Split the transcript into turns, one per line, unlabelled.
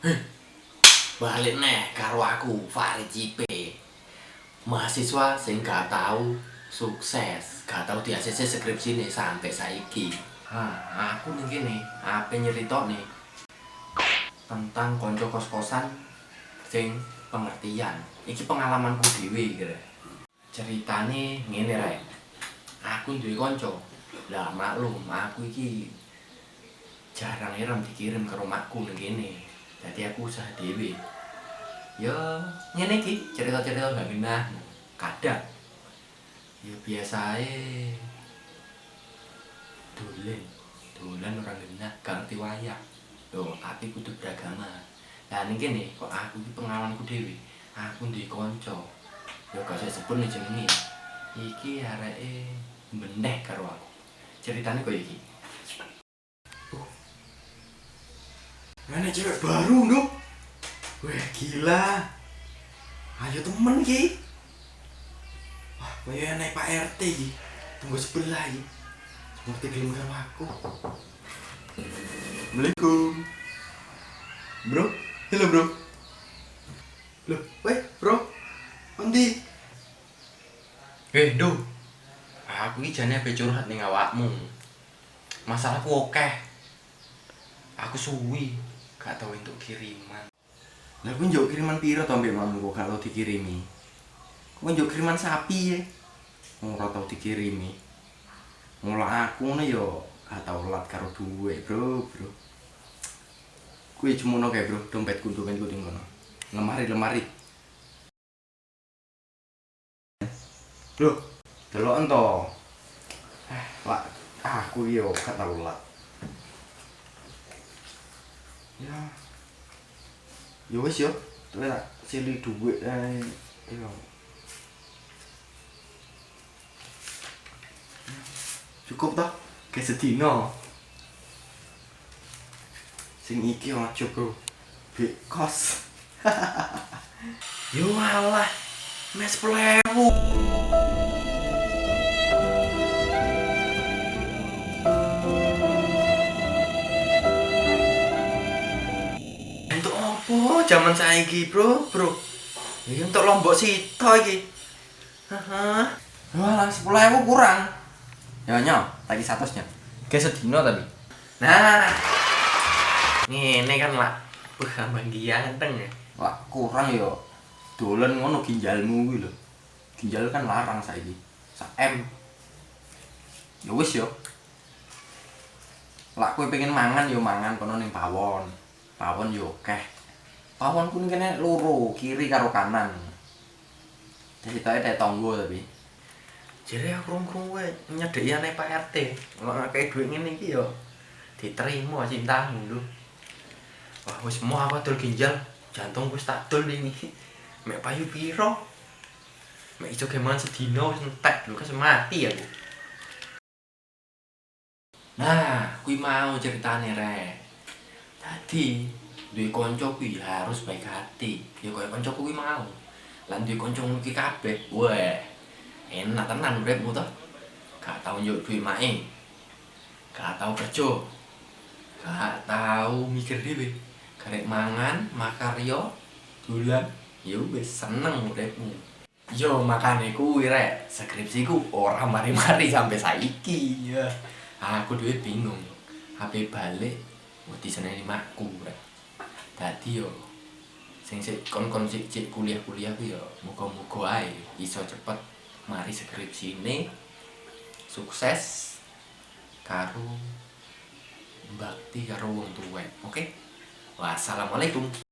Heh, balik neh karo aku Farid JP. Mahasiswa sing gak tau sukses, gak tau di ACC skripsine sampai saiki. Aku ning kene ape nyeritokne tentang konco kos-kosan sing pengertian. Iki pengalamanku dhewe kira. Ceritane ngene rek. Aku duwe konco. Lah maklum, aku iki jarang dikirim ke rumahku ning kene. Jadi aku usaha dhewe. Ya ngene iki cerita-cerita gak genah. Kadang ya biasae dolan orang genah gak ngerti wayang. Loh, tapi kudu beragama. Lah ning kene kok aku iki pengalamanku dhewe. Aku duwe kanca. Ya gak usah sebut jenenge. Iki areke meneh karo aku. Ceritane koyo iki.
Mana cewek baru dong? Wah gila. Ayo temen ki. Wah kaya naik Pak RT ki. Tunggu sebelah ki. Seperti gelem karo aku. Assalamualaikum. Bro, halo bro. Loh, weh bro. Ondi?
Duh. Aku iki jane ape curhat ning awakmu. Masalahku akeh. Aku suwi gak tau entuk kiriman.
Lah aku njuk kiriman piro to mbek mammu kok gak tau dikirimi? Kok njuk kiriman sapi ya? Ora tau dikirimi. Mula aku ngono yo gak tau lat karo duwe, bro. Kuwi cumono kae, bro. Dompetku ning kono. Lemari. Loh, delok ento. Lah, aku yo gak tau lat. Ya wis yo, tuwe tak sili dhuwit ae. Yo. Cukup toh? Kayak sedino. Sing iki aja, bro. Bik kos.
Yo alah, mes 10.000. Entuk opo jaman saiki, bro? Ya entuk lombok sito iki. Haha.
Wah, 10.000 kurang. Ya nyo, lagi 100 nya.
Kayak sedino tapi. Nah. Ngene kan lah. Ambang ganteng ya.
Lah kurang yo. Dolen ngono ginjalmu kuwi lho. Ginjal kan larang saiki. Sak M. Ya wis yo. Lah kowe pengen mangan yo mangan kono ning pawon. Pawon yo akeh. Pawon ku kene loro, kiri karo kanan. Ceritanya kayak tonggo tapi.
Jadi aku krung-krung kowe nyedeki ane Pak RT. Nek akeh dhuwit ngene iki yo diterima cintamu lho. Wah wis mau aku adol ginjal, jantung wis tak dol iki. Mek payu piro? Mek iso geman sedina wis entek lho kes mati aku. Nah, kuwi mau ceritane rek. Dadi duwe kanca kuwi harus baik hati. Ya kaya kancaku kuwi mau. Lan duwe kanca ngono ki kabeh. Wah. Enak tenan uripmu to. Gak tau njuk duit mae. Gak tau kerja. Gak tau mikir dhewe. Karek mangan, makarya, dolan, ya wis seneng uripmu. Yo makane kuwi rek, skripsiku ora mari-mari sampai saiki ya. Aku dhewe bingung. HP balik wedi seneni makku rek. Dadi yo sing kon sik kuliah-kuliah ku yo muga-muga ae iso cepet mari skripsine sukses karo bakti karo wong tuwek. Oke? Wassalamualaikum.